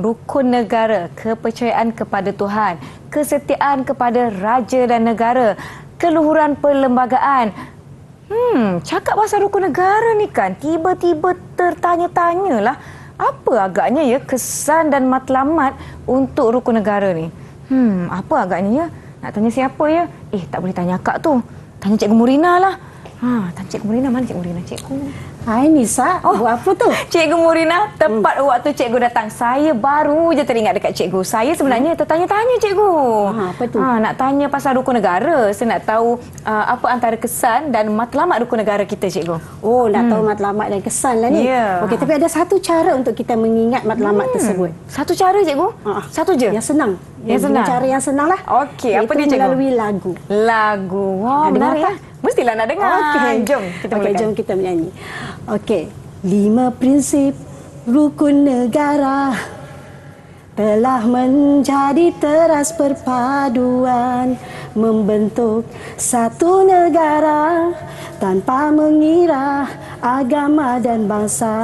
rukun negara, kepercayaan kepada Tuhan, kesetiaan kepada raja dan negara, keluhuran perlembagaan. Cakap pasal rukun negara ni kan, tiba-tiba tertanya-tanyalah, apa agaknya ya kesan dan matlamat untuk rukun negara ni? Apa agaknya ya? Nak tanya siapa ya? Tak boleh tanya akak tu. Tanya Cikgu Murina lah. Tanya Cikgu Murina, mana Cikgu Murina? Cikgu. Hai Nisa, buat apa tu? Cikgu Murina, tepat waktu cikgu datang. Saya baru je teringat dekat cikgu. Saya sebenarnya tertanya-tanya cikgu. Apa tu? Nak tanya pasal rukun negara. Saya nak tahu apa antara kesan dan matlamat rukun negara kita, cikgu. Oh, nak tahu matlamat dan kesan lah ni. Ya. Okey, tapi ada satu cara untuk kita mengingat matlamat tersebut. Satu cara, cikgu? Satu je? Yang senang. Yang senang? Cara yang senang lah. Okey, apa dia, cikgu? Melalui lagu. Lagu. Wah, menarik ya. Mestilah nak dengar. Okey. Jom kita mulakan. Jom kita menyanyi. Okey. 5 prinsip rukun negara telah menjadi teras perpaduan membentuk satu negara tanpa mengira agama dan bangsa.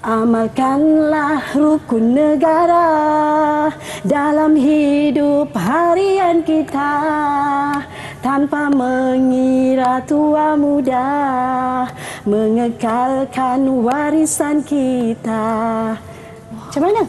Amalkanlah rukun negara dalam hidup harian kita tanpa mengira tua muda, mengekalkan warisan kita. Macam mana?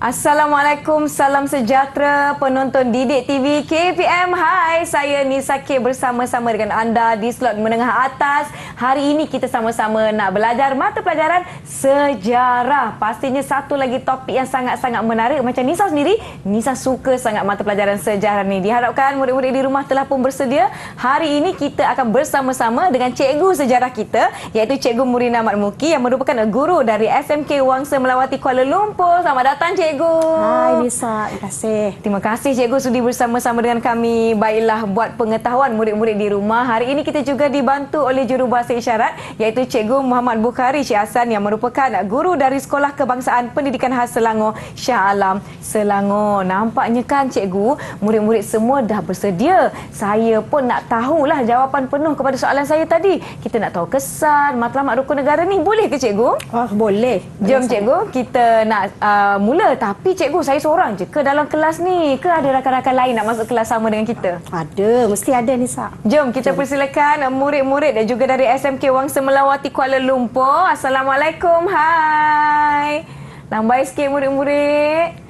Assalamualaikum, salam sejahtera penonton Didik TV KPM. Hai, saya Nisa K bersama-sama dengan anda di slot menengah atas. Hari ini kita sama-sama nak belajar mata pelajaran sejarah. Pastinya satu lagi topik yang sangat-sangat menarik. Macam Nisa sendiri, Nisa suka sangat mata pelajaran sejarah ni. Diharapkan murid-murid di rumah telah pun bersedia. Hari ini kita akan bersama-sama dengan cikgu sejarah kita, iaitu Cikgu Murina Marmuki yang merupakan guru dari SMK Wangsa Melawati Kuala Lumpur. Selamat datang, cikgu. Hai Nisa, terima kasih. Terima kasih cikgu sudi bersama-sama dengan kami. Baiklah, buat pengetahuan murid-murid di rumah, hari ini kita juga dibantu oleh juru bahasa isyarat, iaitu Cikgu Muhammad Bukhari Syekh Hasan yang merupakan guru dari Sekolah Kebangsaan Pendidikan Khas Selangor, Shah Alam, Selangor. Nampaknya kan cikgu, murid-murid semua dah bersedia. Saya pun nak tahulah jawapan penuh kepada soalan saya tadi. Kita nak tahu kesan, matlamat rukun negara ni. Boleh ke cikgu? Boleh. Jom cikgu, kita nak mula. Tapi cikgu, saya seorang je ke dalam kelas ni? Ke ada rakan-rakan lain nak masuk kelas sama dengan kita? Ada, mesti ada Nisa. Jom kita persilakan murid-murid dan juga dari SMK Wangsa Melawati Kuala Lumpur. Assalamualaikum, hai. Lambai sikit murid-murid.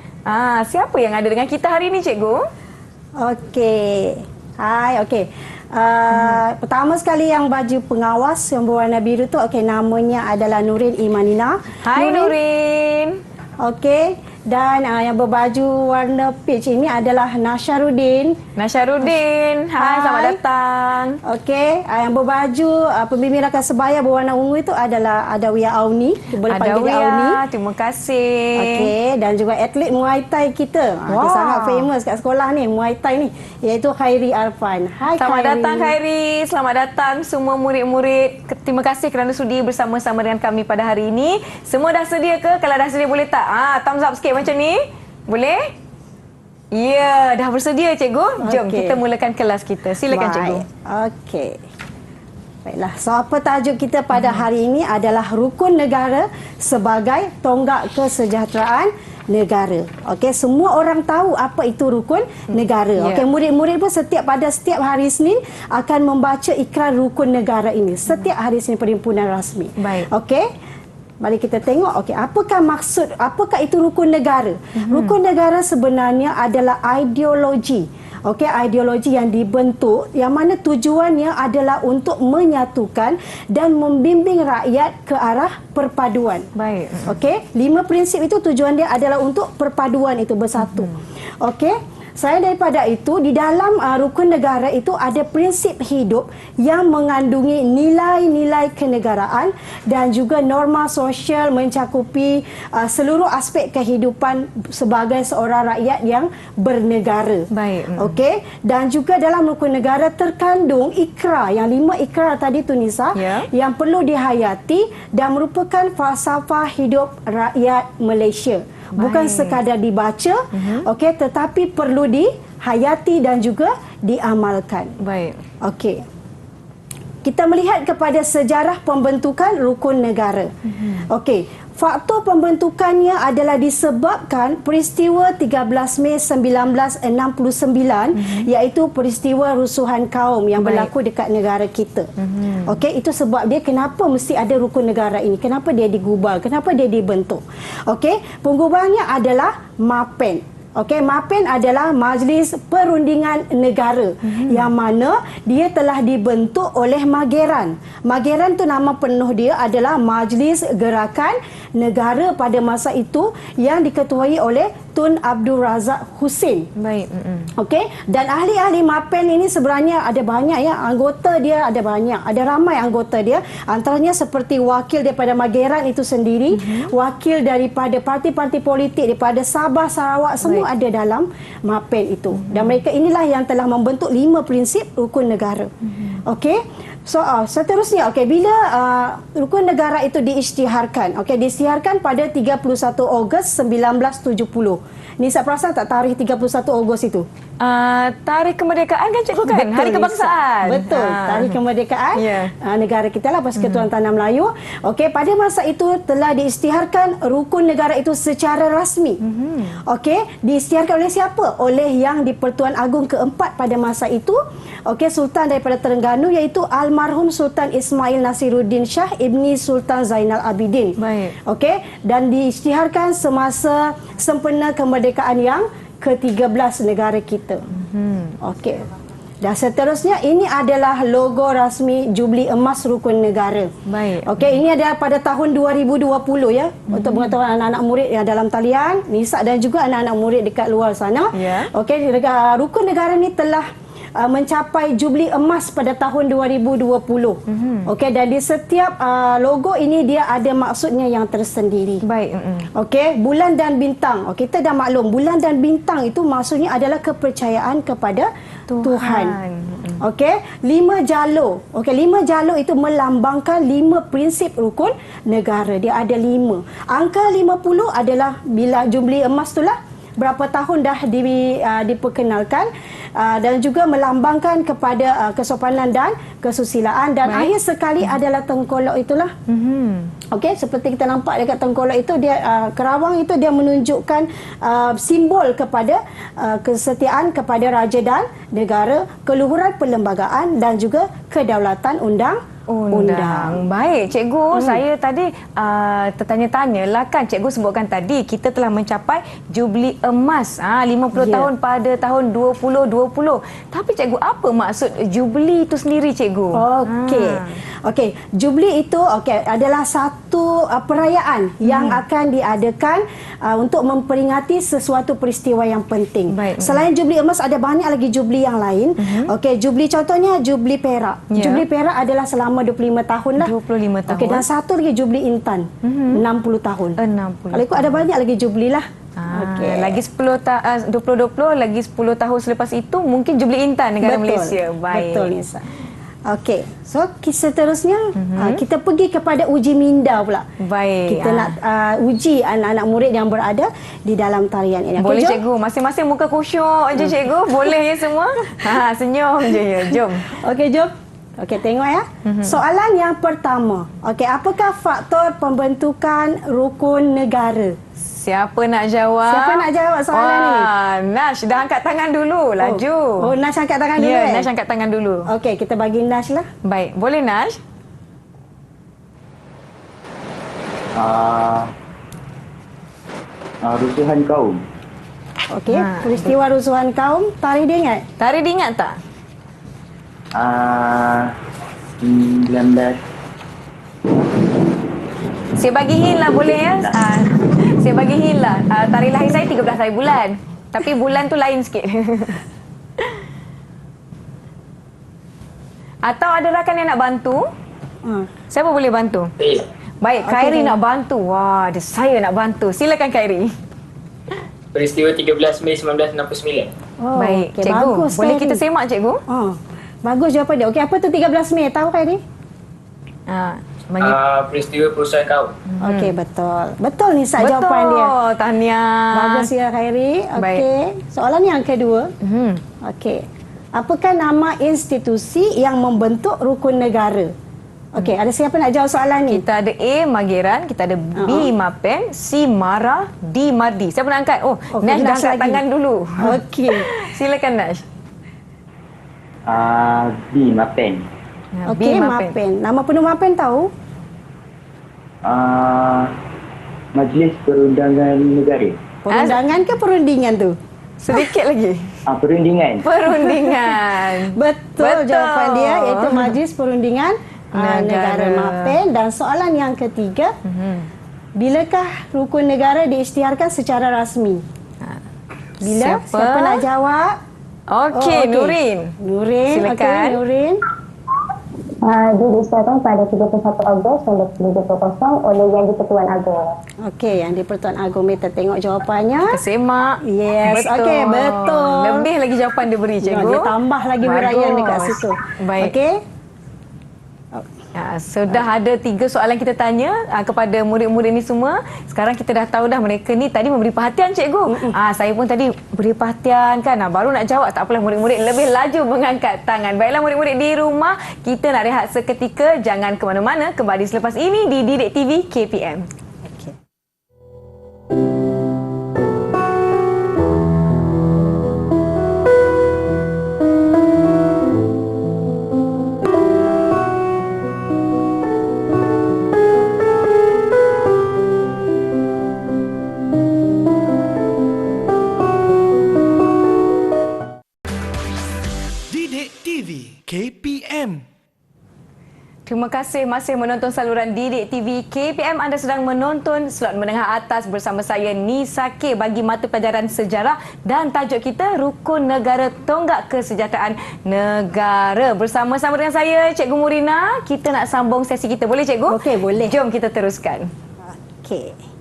Siapa yang ada dengan kita hari ni cikgu? Okey. Hai, okey. Pertama sekali yang baju pengawas yang berwarna biru tu, namanya adalah Nurin Imanina. Hai Nurin. Okey. Dan yang berbaju warna peach ini adalah Nasharuddin. Nasharuddin. Hai, selamat datang. Okey, yang berbaju pembimbing rakan sebaya berwarna ungu itu adalah Adawiyah Auni. Boleh panggil dia Auni. Terima kasih. Okey, dan juga atlet Muay Thai kita. Dia sangat famous kat sekolah ni, Muay Thai ni, iaitu Khairi Arfan. Hai Selamat Khairi. datang Khairi. Selamat datang semua murid-murid. Terima kasih kerana sudi bersama-sama dengan kami pada hari ini. Semua dah sedia ke? Kalau dah sedia boleh tak? Thumbs up sikit macam ni. Boleh? Ya, dah bersedia cikgu. Jom kita mulakan kelas kita. Silakan cikgu. Okey. Baiklah, so apa tajuk kita pada hari ini adalah rukun negara sebagai tonggak kesejahteraan negara. Okey, semua orang tahu apa itu rukun negara. Okey, murid-murid pun pada setiap hari Isnin akan membaca ikrar rukun negara ini. Setiap hari Isnin perhimpunan rasmi. Baik. Okey. Mari kita tengok, apakah itu rukun negara? Rukun negara sebenarnya adalah ideologi. Okey, ideologi yang dibentuk yang mana tujuannya adalah untuk menyatukan dan membimbing rakyat ke arah perpaduan. Baik. Okey, 5 prinsip itu tujuan dia adalah untuk perpaduan itu bersatu. Okey. Selain daripada itu, di dalam rukun negara itu ada prinsip hidup yang mengandungi nilai-nilai kenegaraan dan juga norma sosial mencakupi seluruh aspek kehidupan sebagai seorang rakyat yang bernegara. Baik. Okey, dan juga dalam rukun negara terkandung ikrar, yang 5 ikrar tadi tu Nisa, yang perlu dihayati dan merupakan falsafah hidup rakyat Malaysia. Bukan sekadar dibaca, okey, tetapi perlu dihayati dan juga diamalkan. Baik. Okey. Kita melihat kepada sejarah pembentukan rukun negara. Okey, faktor pembentukannya adalah disebabkan peristiwa 13 Mei 1969 iaitu peristiwa rusuhan kaum yang berlaku dekat negara kita. Okey, itu sebab dia kenapa mesti ada rukun negara ini, kenapa dia digubal, kenapa dia dibentuk. Okey, penggubahnya adalah MAPEN. Okey, MAPEN adalah Majlis Perundingan Negara yang mana dia telah dibentuk oleh Mageran. Mageran tu nama penuh dia adalah Majlis Gerakan Negara pada masa itu yang diketuai oleh Tun Abdul Razak Husin. Baik. Okey, dan ahli-ahli MAPEN ini sebenarnya ada banyak ya, anggota dia ada banyak, ada ramai anggota dia, antaranya seperti wakil daripada Mageran itu sendiri, wakil daripada parti-parti politik daripada Sabah, Sarawak, semua ada dalam MAPEN itu. Dan mereka inilah yang telah membentuk 5 prinsip rukun negara. Okey. So, seterusnya, okey, bila rukun negara itu diisytiharkan? Okey, diisytiharkan pada 31 Ogos 1970. Nisa perasan tak tarikh 31 Ogos itu? Tarikh kemerdekaan kan cikgu kan? Betul, Hari kebangsaan. Betul. Tarikh kemerdekaan negara kita lah, Persekutuan Tanah Melayu. Okey, pada masa itu telah diisytiharkan rukun negara itu secara rasmi. Okey, diisytiharkan oleh siapa? Oleh Yang di-Pertuan Agong keempat pada masa itu. Okey, Sultan daripada Terengganu iaitu almarhum Sultan Ismail Nasiruddin Shah Ibni Sultan Zainal Abidin. Baik. Okey, dan diisytiharkan semasa sempena kemerdekaan yang ke-13 negara kita. Okey. Dan seterusnya, ini adalah logo rasmi Jubli Emas Rukun Negara. Baik. Okey, ini adalah pada tahun 2020 ya. Untuk pengetahuan anak-anak murid yang dalam talian, Nisa dan juga anak-anak murid dekat luar sana. Okey, rukun negara ni telah mencapai Jubli Emas pada tahun 2020. Okey, dan di setiap logo ini dia ada maksudnya yang tersendiri. Baik. Okey, bulan dan bintang. Kita dah maklum, bulan dan bintang itu maksudnya adalah kepercayaan kepada Tuhan. Okey, 5 jalur. Okey, 5 jalur itu melambangkan 5 prinsip rukun negara. Dia ada 5. Angka 50 adalah bila Jubli Emas itulah berapa tahun dah diperkenalkan, dan juga melambangkan kepada kesopanan dan kesusilaan, dan akhir sekali adalah tengkolok itulah. Okey, seperti kita nampak dekat tengkolok itu, dia kerawang itu dia menunjukkan simbol kepada kesetiaan kepada raja dan negara, keluhuran perlembagaan dan juga kedaulatan undang. Baik, cikgu, saya tadi tertanya-tanya lah kan, cikgu sebutkan tadi kita telah mencapai Jubli Emas 50 tahun pada tahun 2020. Tapi cikgu, apa maksud Jubli itu sendiri, cikgu? Okey, Jubli itu adalah satu perayaan yang akan diadakan untuk memperingati sesuatu peristiwa yang penting. Selain Jubli Emas, ada banyak lagi Jubli yang lain. Okey, Jubli contohnya Jubli Perak. Jubli Perak adalah selama 25 tahun lah. 25 tahun. Okey, dan satu lagi Jubli Intan. 60 tahun. 60. Kalau ikut ada banyak lagi Jubli lah. Lagi 2020, lagi 10 tahun selepas itu mungkin Jubli Intan negara Malaysia. Baik. Betul, Nisa. Okey, so seterusnya kita pergi kepada uji minda pula. Baik. Kita nak uji anak-anak murid yang berada di dalam tarian ini. Boleh, cikgu. Masing-masing muka khusyuk je, cikgu. Boleh ya semua? Senyum je ya. Jom. Okey, jom. Okey, tengok ya. Soalan yang pertama. Okey, apakah faktor pembentukan rukun negara? Siapa nak jawab? Siapa nak jawab soalan ni? Nash dah angkat tangan dulu. Laju. Nash angkat tangan dulu. Ya, Nash angkat tangan dulu. Okey, kita bagi Nash lah. Baik, boleh Nash? Rusuhan kaum. Okey, peristiwa rusuhan kaum, tarikh dia ingat? Tarikh dia ingat tak? 19. Saya bagi hint lah, boleh ya? Saya bagi hint lah. Tarikh lahir saya 13 hari bulan. Tapi bulan tu lain sikit. Atau ada rakan yang nak bantu? Siapa boleh bantu? Baik, Khairi nak bantu. Wah, saya nak bantu. Silakan Khairi. Peristiwa 13 Mei 1969. Oh, Baik, okey, cikgu. bagus, Boleh Khairi. kita semak, cikgu? Bagus jawapan dia. Okey, apa tu 13 Mei? Tahu Khairi? Peristiwa perusahaan kaum. Okey, betul. Betul Nisa Betul, jawapan dia. tahniah. Bagus ya Khairi. Baik. Okey. Soalan yang kedua. Okey. Apakah nama institusi yang membentuk rukun negara? Okey, ada siapa nak jawab soalan ni? Kita ada A, Mageran. Kita ada B, Mapen. C, Mara. D, Mardi. Siapa nak angkat? Oh, Nash dah Nash angkat lagi. tangan dulu. Okey. Silakan Nash. B. Mapen. Okey, Mapen. Nama penuh Mapen tahu? Majlis Perundangan Negara. Perundangan ke perundingan tu? Sedikit lagi. Perundingan. Betul, Betul. jawapan dia iaitu Majlis Perundingan Negara Negara. Mapen. Dan soalan yang ketiga, bilakah rukun negara diisytiharkan secara rasmi? Bila? Siapa nak jawab? Okey, Nurin. Nurin. Silakan. Okey, Nurin. Dia disahkan pada 31 Ogos 2020 oleh Yang di-Pertuan Agong. Okey, Yang di-Pertuan Agong. Kita tengok jawapannya. Kita semak. Yes, Betul. okey, betul. Lebih lagi jawapan dia beri, cikgu. Dia tambah lagi huraian dekat situ. Baik. Okey. Sudah ada 3 soalan kita tanya kepada murid-murid ni semua. Sekarang kita dah tahu dah mereka ni tadi memberi perhatian, cikgu. Saya pun tadi beri perhatian kan. Baru nak jawab, tak apalah, murid-murid lebih laju mengangkat tangan. Baiklah murid-murid di rumah, kita nak rehat seketika. Jangan ke mana-mana. Kembali selepas ini di Didik TV KPM. Didik TV KPM. Terima kasih masih menonton saluran Didik TV KPM. Anda sedang menonton slot menengah atas bersama saya Nisa K bagi mata pelajaran sejarah dan tajuk kita Rukun Negara Tonggak Kesejahteraan Negara. Bersama-sama dengan saya Cikgu Murina, kita nak sambung sesi kita. Boleh cikgu? Okey, boleh. Jom kita teruskan. Okey.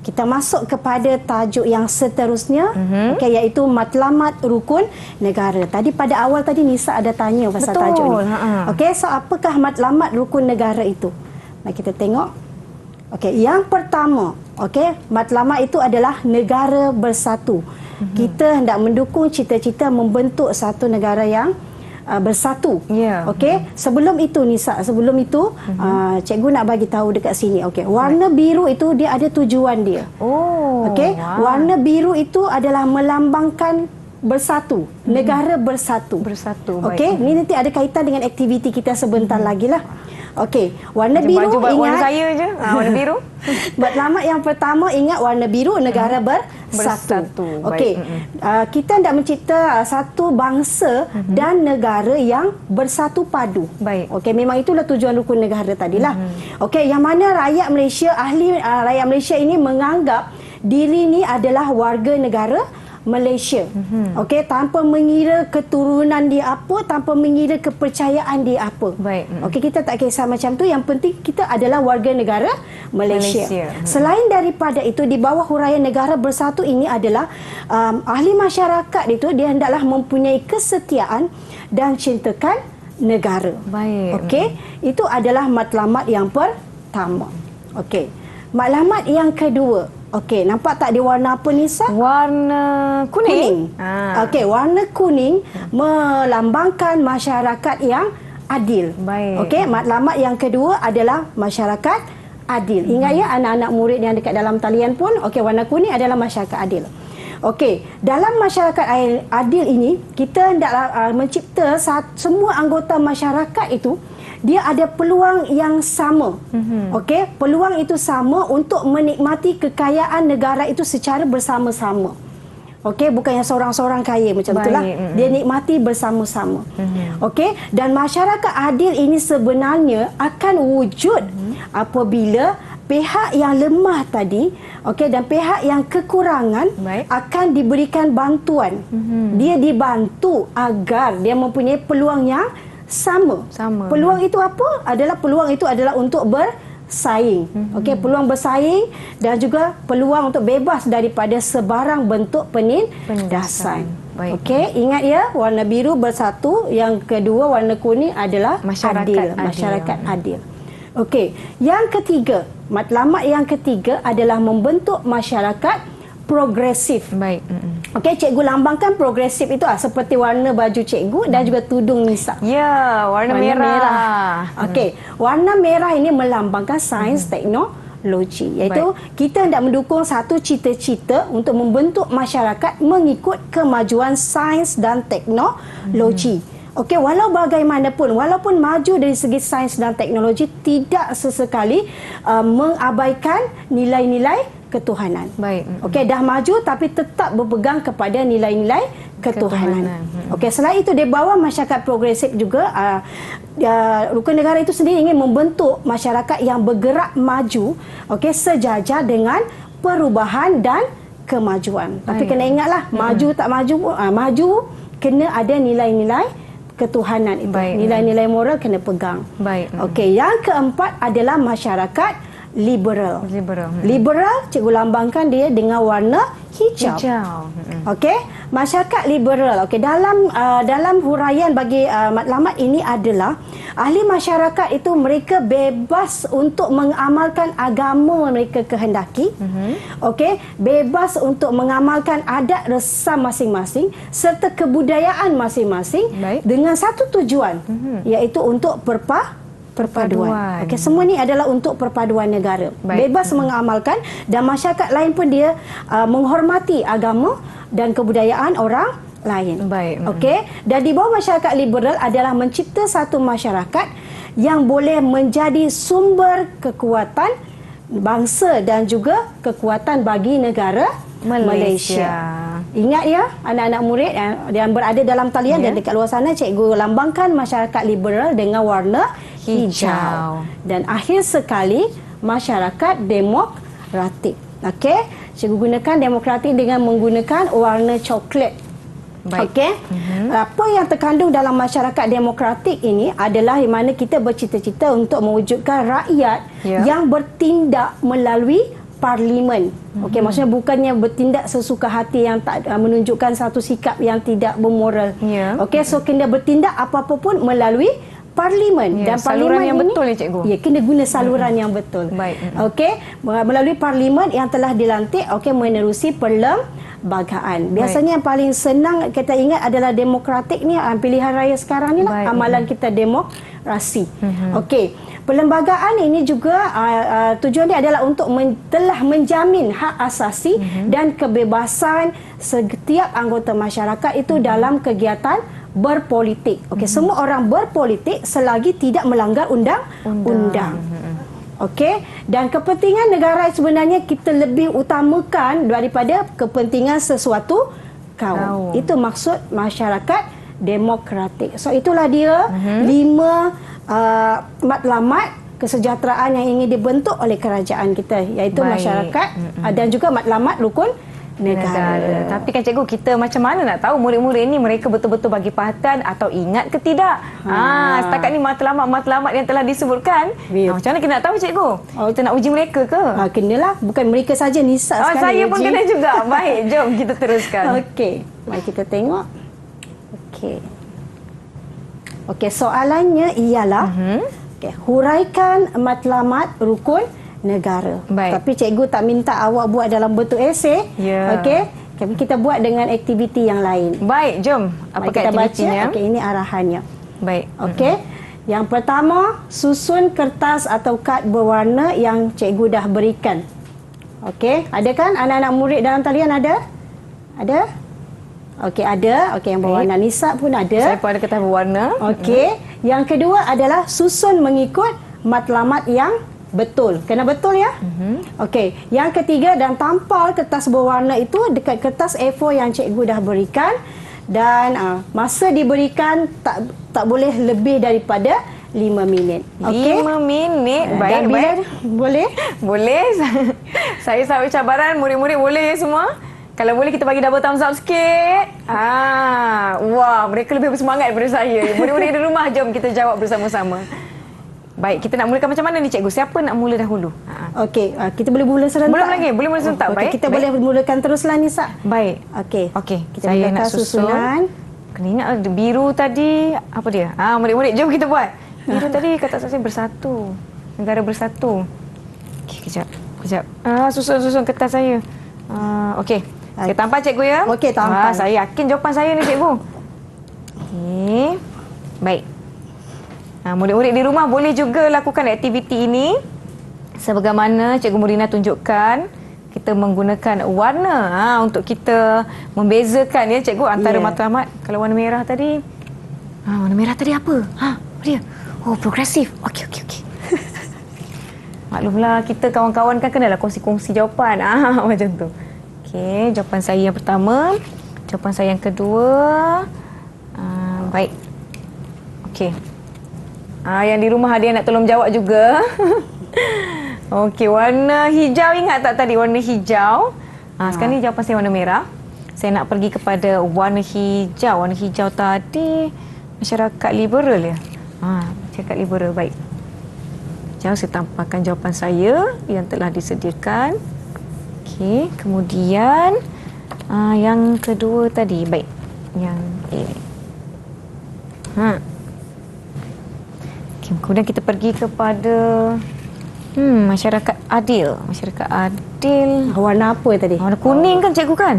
Kita masuk kepada tajuk yang seterusnya, okey, iaitu matlamat rukun negara. Tadi pada awal tadi Nisa ada tanya pasal Betul, tajuk ni. Okey, so apakah matlamat rukun negara itu? Mari kita tengok. Okey, yang pertama, okey, matlamat itu adalah negara bersatu. Kita hendak mendukung cita-cita membentuk satu negara yang bersatu. Ya. Okey, sebelum itu Nisa, cikgu nak bagi tahu dekat sini. Okey, warna biru itu dia ada tujuan dia. Oh. Okey, wow. warna biru itu adalah melambangkan bersatu, negara bersatu. Bersatu, baik. Okey, ni nanti ada kaitan dengan aktiviti kita sebentar lagi lah. Okey, warna Macam biru baju warna ingat saya je. Warna biru. matlamat yang pertama ingat warna biru negara bersatu. Bersatu, Okey. baik. Kita hendak mencipta satu bangsa dan negara yang bersatu padu. Baik. Okey, memang itulah tujuan rukun negara tadilah. Okey, yang mana rakyat Malaysia, rakyat Malaysia ini menganggap diri ni adalah warga negara Malaysia. Okey, tanpa mengira keturunan dia apa, tanpa mengira kepercayaan dia apa. Baik. Okey, kita tak kisah macam tu. Yang penting kita adalah warga negara Malaysia. Selain daripada itu, di bawah huraian negara bersatu ini adalah ahli masyarakat itu dia hendaklah mempunyai kesetiaan dan cintakan negara. Baik. Okey, itu adalah matlamat yang pertama. Okey. Matlamat yang kedua. Okey, nampak tak dia warna apa Nisa? Warna kuning. Okey, warna kuning melambangkan masyarakat yang adil. Baik. Okey, matlamat yang kedua adalah masyarakat adil. Ingat ya anak-anak murid yang dekat dalam talian pun, okey, warna kuning adalah masyarakat adil. Okey, dalam masyarakat adil ini kita hendaklah mencipta semua anggota masyarakat itu dia ada peluang yang sama. Okey, peluang itu sama untuk menikmati kekayaan negara itu secara bersama-sama. Okey, bukan yang seorang-seorang kaya macam itulah. Dia nikmati bersama-sama. Okey, dan masyarakat adil ini sebenarnya akan wujud apabila pihak yang lemah tadi, okey, dan pihak yang kekurangan Baik. akan diberikan bantuan. Dia dibantu agar dia mempunyai peluang yang sama. Peluang itu apa? Peluang itu adalah untuk bersaing. Okey, peluang bersaing dan juga peluang untuk bebas daripada sebarang bentuk penindasan. Baik. Okey, ingat ya, warna biru bersatu, yang kedua warna kuning adalah Masyarakat adil. masyarakat adil. Okey, yang ketiga, matlamat yang ketiga adalah membentuk masyarakat progresif. Baik. Okey, cikgu lambangkan progresif itu seperti warna baju cikgu dan juga tudung Nisa. Ya, warna merah. Okey, warna merah ini melambangkan sains teknologi, iaitu kita hendak mendukung satu cita-cita untuk membentuk masyarakat mengikut kemajuan sains dan teknologi. Okey, walau bagaimanapun, walaupun maju dari segi sains dan teknologi, tidak sesekali mengabaikan nilai-nilai ketuhanan. Baik. Okey, dah maju tapi tetap berpegang kepada nilai-nilai ketuhanan. Okey, selain itu di bawah masyarakat progresif juga rukun negara itu sendiri ingin membentuk masyarakat yang bergerak maju, okey, sejajar dengan perubahan dan kemajuan. Tapi kena ingatlah, maju tak maju, maju kena ada nilai-nilai ketuhanan itu. Nilai-nilai moral kena pegang. Baik. Okey, yang keempat adalah masyarakat liberal. Liberal, cikgu lambangkan dia dengan warna hijau. Okey, masyarakat liberal. Okey, dalam huraian bagi matlamat ini adalah ahli masyarakat itu mereka bebas untuk mengamalkan agama mereka kehendaki. Okey, bebas untuk mengamalkan adat resam masing-masing serta kebudayaan masing-masing dengan satu tujuan, iaitu untuk perpaduan. Okey, semua ni adalah untuk perpaduan negara. Bebas mengamalkan, dan masyarakat lain pun dia menghormati agama dan kebudayaan orang lain. Okey, dan di bawah masyarakat liberal adalah mencipta satu masyarakat yang boleh menjadi sumber kekuatan bangsa dan juga kekuatan bagi negara Malaysia. Ingat ya, anak-anak murid yang berada dalam talian dan dekat luar sana, cikgu lambangkan masyarakat liberal dengan warna hijau. Dan akhir sekali, masyarakat demokratik. Okey, cikgu gunakan demokratik dengan menggunakan warna coklat. Okey. Apa yang terkandung dalam masyarakat demokratik ini adalah di mana kita bercita-cita untuk mewujudkan rakyat yang bertindak melalui parlimen. Okey, maksudnya bukannya bertindak sesuka hati yang tak menunjukkan satu sikap yang tidak bermoral. Okey, so kena bertindak apa-apa pun melalui parlimen. Dan saluran parlimen yang ini, betul ya cikgu. Ya, kena guna saluran yang betul. Okey, melalui parlimen yang telah dilantik, okey, menerusi perlembagaan. Biasanya yang paling senang kita ingat adalah demokratik ni, pilihan raya sekarang ni lah, amalan kita demokrasi. Okey, perlembagaan ini juga tujuan dia adalah untuk telah menjamin hak asasi dan kebebasan setiap anggota masyarakat itu dalam kegiatan berpolitik. Okey, semua orang berpolitik selagi tidak melanggar undang-undang. Okey, dan kepentingan negara sebenarnya kita lebih utamakan daripada kepentingan sesuatu kaum. Itu maksud masyarakat demokratik. So itulah dia 5 matlamat kesejahteraan yang ingin dibentuk oleh kerajaan kita, iaitu masyarakat dan juga matlamat rukun negara. Tapi kan cikgu, kita macam mana nak tahu murid-murid ni mereka betul-betul bagi perhatian atau ingat ke tidak? Setakat ni matlamat yang telah disebutkan. Macam mana kita nak tahu cikgu? Kita nak uji mereka ke? Kenalah, bukan mereka saja, Nisa sekali. Saya pun kena juga. Baik, jom kita teruskan. Okey, mari kita tengok. Okey, soalannya ialah huraikan matlamat rukun negara. Tapi cikgu tak minta awak buat dalam bentuk esei. Okey, kita buat dengan aktiviti yang lain. Baik, jom. Apakah aktivitinya? Okey, ini arahannya. Baik. Okey. Yang pertama, susun kertas atau kad berwarna yang cikgu dah berikan. Okey, ada kan anak-anak murid dalam talian ada? Ada? Okey, ada. Okey, yang berwarna. Nisa pun ada. Saya pun ada kertas berwarna. Okey. Yang kedua adalah susun mengikut matlamat yang betul. Kena betul ya? Okey. Yang ketiga, dan tampal kertas berwarna itu dekat kertas A4 yang cikgu dah berikan. Dan masa diberikan tak boleh lebih daripada 5 minit. Okey. 5 minit. Dan Baik, bila baik. boleh? Boleh. Saya sambut cabaran. Murid-murid boleh ya semua? Kalau boleh kita bagi double thumbs up sikit. Wah, mereka lebih bersemangat daripada saya. Murid-murid di rumah, jom kita jawab bersama-sama. Baik, kita nak mulakan macam mana ni cikgu? Siapa nak mula dahulu? Okey, kita boleh mula serentak. Belum lagi, boleh mula serentak. Okey, Baik. kita baik. boleh mulakan teruslah Nisa. Baik. Okey. Okey, Kita saya mulakan nak susun. susunan. Kena ingat biru tadi, apa dia? Murid-murid, jom kita buat. Biru tadi kata saya bersatu. Negara bersatu. Okey, kejap. Susun kertas saya. Okey. Saya tampal cikgu ya. Okey, tampal. Saya yakin jawapan saya ni cikgu. Okey. Baik. Murid-murid di rumah boleh juga lakukan aktiviti ini. Sebagaimana Cikgu Murina tunjukkan, kita menggunakan warna untuk kita membezakan ya cikgu antara matlamat. Kalau warna merah tadi, warna merah tadi apa? Apa dia? Oh, progresif. Okey. Maklumlah kita kawan-kawan kan kenalah kongsi-kongsi jawapan. Macam tu. Okey, jawapan saya yang pertama. Jawapan saya yang kedua. Baik. Okey. Yang di rumah ada yang nak tolong jawab juga. Okey, warna hijau, ingat tak tadi warna hijau? Sekarang ni jawapan saya warna merah. Saya nak pergi kepada warna hijau. Warna hijau tadi masyarakat liberal ya? Masyarakat liberal, baik. Jauh saya tampakkan jawapan saya yang telah disediakan. Okey, kemudian yang kedua tadi, baik. Yang ini. Okay, kemudian kita pergi kepada masyarakat adil. Masyarakat adil. Warna apa tadi? Warna kuning kan cikgu kan?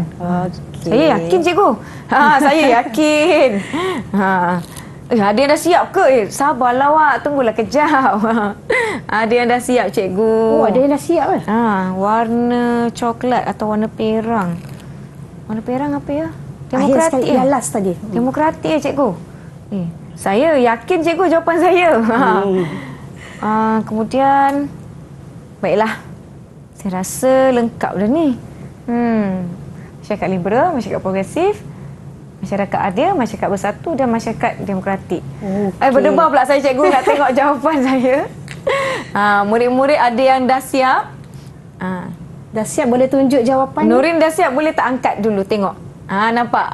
Okey. Saya yakin cikgu. Saya yakin. Ada yang dah siap ke? Sabarlah awak, tunggulah kejap. Ada yang dah siap cikgu. Oh, ada yang dah siap kan? Warna coklat atau warna perang. Warna perang apa ya? Akhir sekali, ya? last tadi. Demokratik ya cikgu. Saya yakin cikgu jawapan saya. Kemudian baiklah. Saya rasa lengkap dah ni. Masyarakat liberal, masyarakat progresif, masyarakat adil, masyarakat bersatu dan masyarakat demokratik. Berdebar pula saya cikgu nak tengok jawapan saya. Murid-murid ada yang dah siap. Dah siap, boleh tunjuk jawapan? Nurin dah siap, boleh tak angkat dulu tengok. Nampak?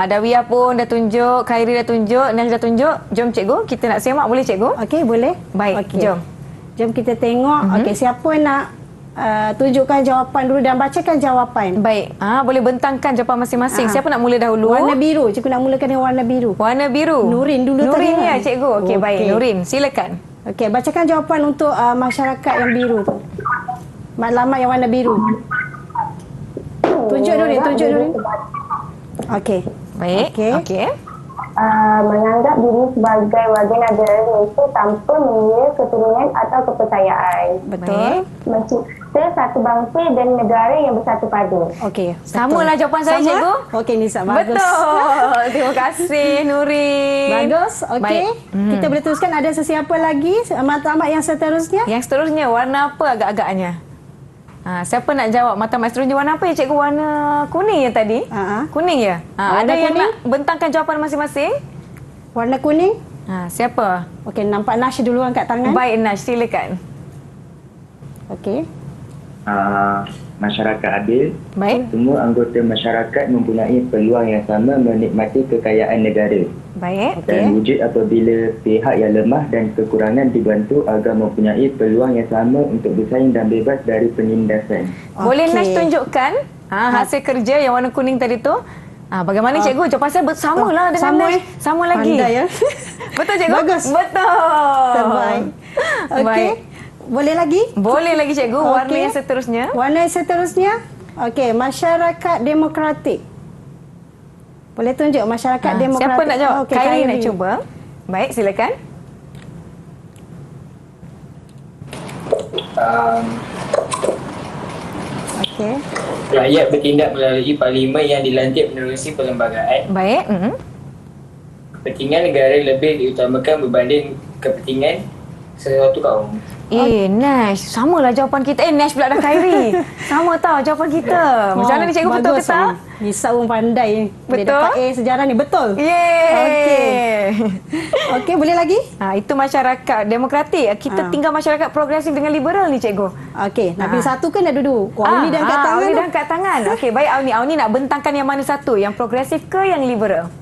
Adawiyah pun dah tunjuk, Khairi dah tunjuk, Nas dah tunjuk. Jom cikgu, kita nak semak boleh cikgu? Okey, boleh. Baik, Okey. jom. Jom kita tengok. Okey, siapa nak tunjukkan jawapan dulu dan bacakan jawapan? Baik. Boleh bentangkan jawapan masing-masing. Siapa nak mula dahulu? Warna biru. Cikgu nak mulakan dengan warna biru. Warna biru. Nurin dulu tadi. Nurin ya kan? cikgu. Okey, baik. Nurin, silakan. Okey, bacakan jawapan untuk masyarakat yang biru tu. Matlamat yang warna biru. Tunjuk Nurin, tunjuk Nurin. Okey. Baik. Okey. Menganggap diri sebagai warga negara Malaysia tanpa mengira keturunan atau kepercayaan. Betul. Mencipta satu bangsa dan negara yang bersatu padu. Okey. Samalah jawapan saya cikgu. Okey Nisa, bagus. Betul. Terima kasih Nurin. Bagus. Okey. Baik. Kita boleh teruskan, ada sesiapa lagi matlamat yang seterusnya? Yang seterusnya warna apa agak-agaknya? Siapa nak jawab matlamat seterusnya warna apa ya cikgu? Warna kuning ya tadi? Kuning ya? Ada yang kuning? nak bentangkan jawapan masing-masing? Warna kuning? Siapa? Okey, nampak Nash dulu angkat tangan. Baik Nash, silakan. Okey. Masyarakat adil. Baik. Semua anggota masyarakat mempunyai peluang yang sama menikmati kekayaan negara. Baik. Dan wujud apabila pihak yang lemah dan kekurangan dibantu agar mempunyai peluang yang sama untuk bersaing dan bebas dari penindasan. Boleh Nash tunjukkan hasil kerja yang warna kuning tadi tu? Bagaimana cikgu? Jawapan saya bersamalah dengan sama, Nash. Sama lagi. Pandai ya. Betul cikgu? Bagus. Betul. Terbaik. Okey. Baik. Boleh lagi? Boleh lagi cikgu. Warna Okey. yang seterusnya. Warna yang seterusnya? Okey, masyarakat demokratik. Boleh tunjuk masyarakat demokratik. Siapa nak jawab? Okey, Khairi nak cuba. Baik, silakan. Okey. Rakyat bertindak melalui parlimen yang dilantik menerusi perlembagaan. Baik. Kepentingan negara lebih diutamakan berbanding kepentingan sesuatu kaum. Nash, samalah jawapan kita. Nash pula dah Khairi. Sama tau jawapan kita. Macam mana ni cikgu, betul ke tak? Nisa pun pandai. Dia Betul? dapat A sejarah ni, betul. Yeay. Okey, boleh lagi? Itu masyarakat demokratik. Kita tinggal masyarakat progresif dengan liberal ni cikgu. Okey, nak pilih satu ke nak duduk? Auni dah angkat tangan. Auni dah angkat tangan. Okey, baik Auni. Auni nak bentangkan yang mana satu? Yang progresif ke yang liberal?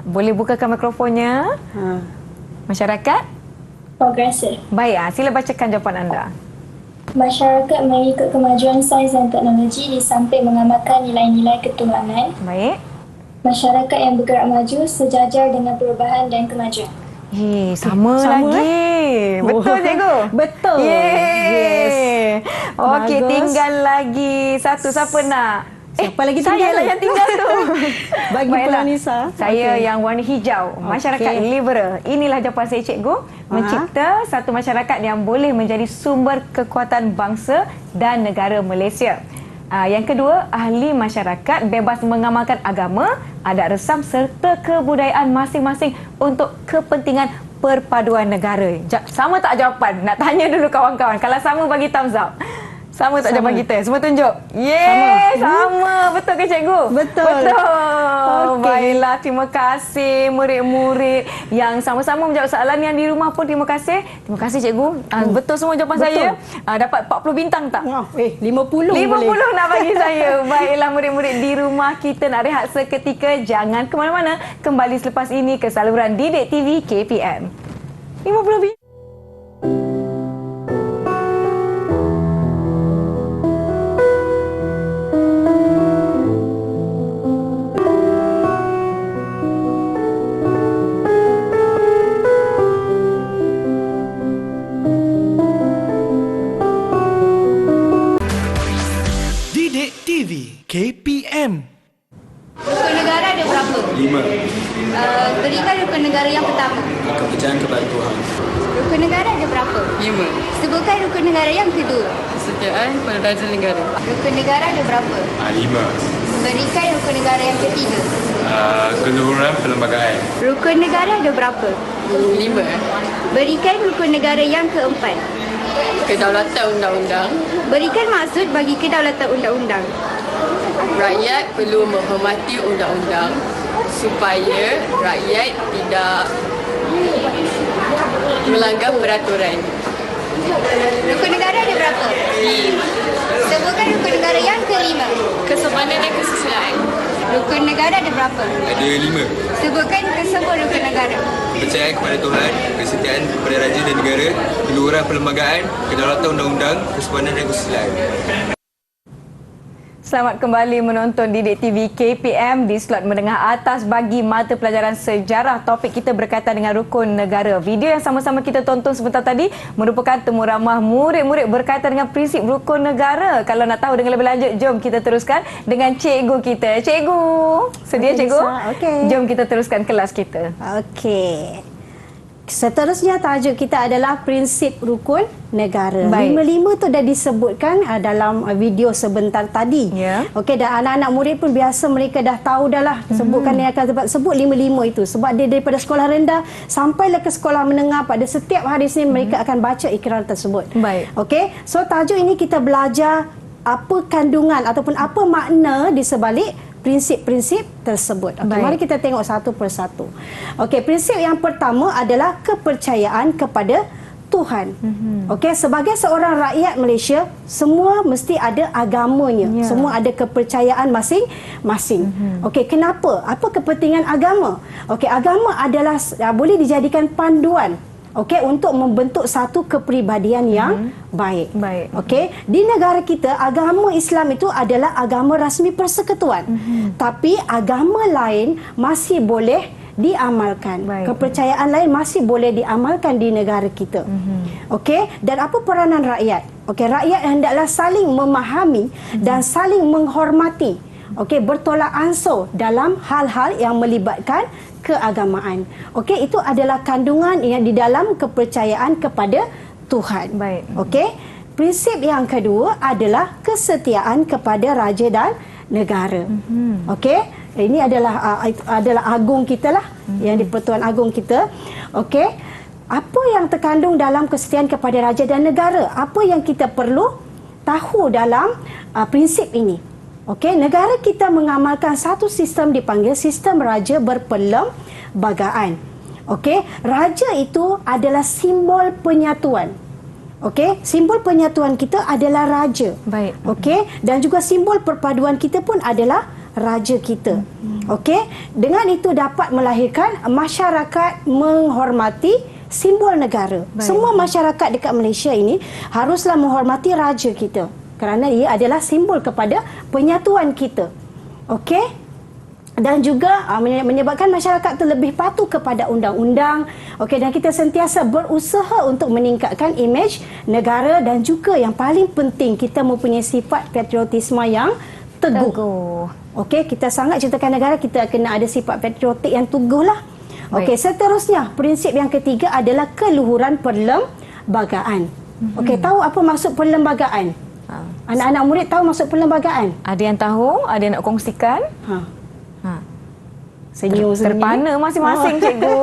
Boleh bukakan mikrofonnya. Masyarakat? Progresif. Baik, sila bacakan jawapan anda. Masyarakat mengikut kemajuan sains dan teknologi di samping mengamalkan nilai-nilai ketuhanan. Baik. Masyarakat yang bergerak maju sejajar dengan perubahan dan kemajuan. Sama lagi. Betul cikgu? Betul. Yeay. Okey, Bagus. tinggal lagi satu. Siapa nak? Siapa lagi saya tinggal lah tu? yang tinggal tu. Bagi Baiklah. Puan Nisa. Saya yang warna hijau. Masyarakat liberal. Inilah jawapan saya cikgu. Mencipta satu masyarakat yang boleh menjadi sumber kekuatan bangsa dan negara Malaysia. Yang kedua, ahli masyarakat bebas mengamalkan agama, adat resam serta kebudayaan masing-masing untuk kepentingan perpaduan negara. Sama tak jawapan? Nak tanya dulu kawan-kawan. Kalau sama, bagi thumbs up. Sama tak jawapan kita? Semua tunjuk. Yeay, sama. Betul ke cikgu? Betul. Betul. Baiklah, terima kasih murid-murid yang sama-sama menjawab soalan. Yang di rumah pun terima kasih. Terima kasih cikgu. Betul semua jawapan saya. Dapat 40 bintang tak? 50 50 boleh. nak bagi saya. Baiklah murid-murid di rumah, kita nak rehat seketika. Jangan ke mana-mana. Kembali selepas ini ke saluran Didik TV KPM. 50 bintang. Didik TV KPM. Rukun negara ada berapa? 5. Berikan rukun negara yang pertama. Kepercayaan kepada Tuhan. Rukun negara ada berapa? 5. Sebutkan rukun negara yang kedua. Kesetiaan pada raja negara. Rukun negara ada berapa? 5. Berikan rukun negara yang ketiga. Keluhuran perlembagaan. Rukun negara ada berapa? 5. Berikan rukun negara yang keempat. Kedaulatan undang-undang. Berikan maksud bagi kedaulatan undang-undang. Rakyat perlu menghormati undang-undang supaya rakyat tidak melanggar peraturan. Rukun negara ada berapa? 5. Sebutkan rukun negara yang kelima. Kesopanan dan kesusilaan. Rukun negara ada berapa? Ada 5. Sebutkan kesemua rukun negara. Kepercayaan kepada Tuhan, kesetiaan kepada raja dan negara, keluhuran perlembagaan, kedaulatan undang-undang, kesopanan dan kesusilaan. Selamat kembali menonton Didik TV KPM di slot menengah atas bagi mata pelajaran sejarah. Topik kita berkaitan dengan rukun negara. Video yang sama-sama kita tonton sebentar tadi merupakan temu ramah murid-murid berkaitan dengan prinsip rukun negara. Kalau nak tahu dengan lebih lanjut, jom kita teruskan dengan cikgu kita. Cikgu, sedia cikgu? Okey. Jom kita teruskan kelas kita. Okey. Seterusnya tajuk kita adalah prinsip rukun negara. Baik. 5 tu dah disebutkan dalam video sebentar tadi. Ya. Okey, dan anak-anak murid pun biasa mereka dah tahu dah lah sebutkan yang akan sebut 5 itu sebab dia daripada sekolah rendah sampailah ke sekolah menengah, pada setiap hari Senin mereka akan baca ikrar tersebut. Baik. Okey, so tajuk ini kita belajar apa kandungan ataupun apa makna di sebalik prinsip-prinsip tersebut. Okay, mari kita tengok satu persatu. Okey, prinsip yang pertama adalah kepercayaan kepada Tuhan. Okey, sebagai seorang rakyat Malaysia, semua mesti ada agamanya. Ya. Semua ada kepercayaan masing-masing. Okey, kenapa? Apa kepentingan agama? Okey, agama adalah boleh dijadikan panduan. Okey, untuk membentuk satu kepribadian yang baik. Baik. Okey, di negara kita agama Islam itu adalah agama rasmi persekutuan. Tapi agama lain masih boleh diamalkan. Baik. Kepercayaan lain masih boleh diamalkan di negara kita. Okey, dan apa peranan rakyat? Okey, rakyat hendaklah saling memahami dan saling menghormati. Okey, bertolak ansur dalam hal-hal yang melibatkan keagamaan. Okey, itu adalah kandungan yang di dalam kepercayaan kepada Tuhan. Baik. Okey, prinsip yang kedua adalah kesetiaan kepada raja dan negara. Okey, ini adalah agung kita lah, yang di Pertuan Agong kita. Okey, apa yang terkandung dalam kesetiaan kepada raja dan negara? Apa yang kita perlu tahu dalam prinsip ini? Okey, negara kita mengamalkan satu sistem dipanggil sistem raja berperlembagaan. Okey, raja itu adalah simbol penyatuan. Okey, simbol penyatuan kita adalah raja. Baik. Okey, dan juga simbol perpaduan kita pun adalah raja kita. Okey, dengan itu dapat melahirkan masyarakat menghormati simbol negara. Baik. Semua masyarakat dekat Malaysia ini haruslah menghormati raja kita kerana ia adalah simbol kepada penyatuan kita. Okey? Dan juga menyebabkan masyarakat itu lebih patuh kepada undang-undang. Okey, dan kita sentiasa berusaha untuk meningkatkan imej negara dan juga yang paling penting kita mempunyai sifat patriotisme yang teguh. Okey, kita sangat cintakan negara, kita kena ada sifat patriotik yang teguh lah. Okey, seterusnya prinsip yang ketiga adalah keluhuran perlembagaan. Okey, tahu apa maksud perlembagaan? Anak-anak murid tahu maksud perlembagaan? Ada yang tahu, ada yang nak kongsikan? Senyum. Terpana masing-masing, cikgu.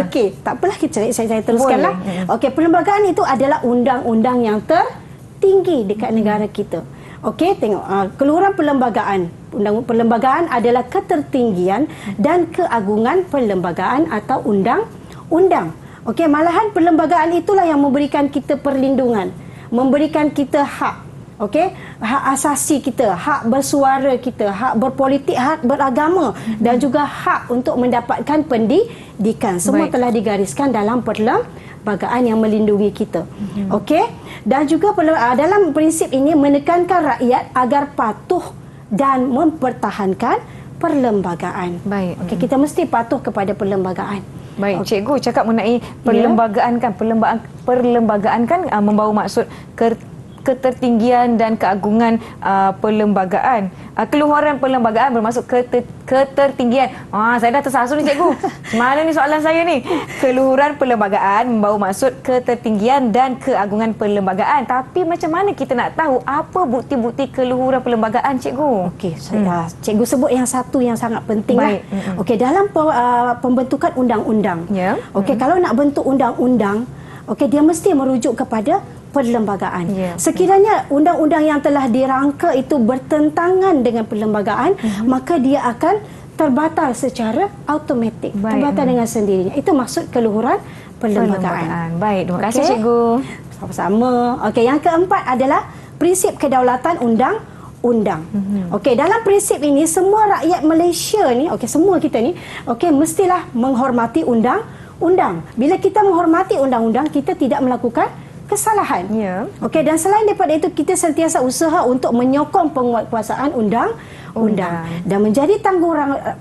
Okey, tak apalah, saya teruskanlah. Okey, perlembagaan itu adalah undang-undang yang tertinggi dekat negara kita. Okey, tengok keluhuran perlembagaan. Undang perlembagaan adalah ketertinggian dan keagungan perlembagaan atau undang-undang. Okey, malahan perlembagaan itulah yang memberikan kita perlindungan, memberikan kita hak. Okey, hak asasi kita, hak bersuara kita, hak berpolitik, hak beragama dan juga hak untuk mendapatkan pendidikan. Semua telah digariskan dalam perlembagaan yang melindungi kita. Okey, dan juga dalam prinsip ini menekankan rakyat agar patuh dan mempertahankan perlembagaan. Baik. Okey, kita mesti patuh kepada perlembagaan. Baik, cikgu cakap mengenai perlembagaan kan, perlembagaan kan membawa maksud ketertinggian dan keagungan perlembagaan. Keluhuran perlembagaan bermaksud ketertinggian. Saya dah tersasul ni, cikgu. Mana ni soalan saya ni? Keluhuran perlembagaan membawa maksud ketertinggian dan keagungan perlembagaan. Tapi macam mana kita nak tahu apa bukti-bukti keluhuran perlembagaan, cikgu? Okey, cikgu sebut yang satu yang sangat penting lah. Okey, dalam pembentukan undang-undang. Okey, kalau nak bentuk undang-undang, okey, dia mesti merujuk kepada perlembagaan. Sekiranya undang-undang yang telah dirangka itu bertentangan dengan perlembagaan, maka dia akan terbatal secara automatik. Terbatal dengan sendirinya. Itu maksud keluhuran perlembagaan. Baik, terima kasih, cikgu. Sama-sama. Okey, yang keempat adalah prinsip kedaulatan undang-undang. Okey, dalam prinsip ini semua rakyat Malaysia ni, okey, semua kita ni, okey, mestilah menghormati undang-undang. Bila kita menghormati undang-undang, kita tidak melakukan kesalahan. Okey, dan selain daripada itu kita sentiasa usaha untuk menyokong penguatkuasaan undang-undang dan menjadi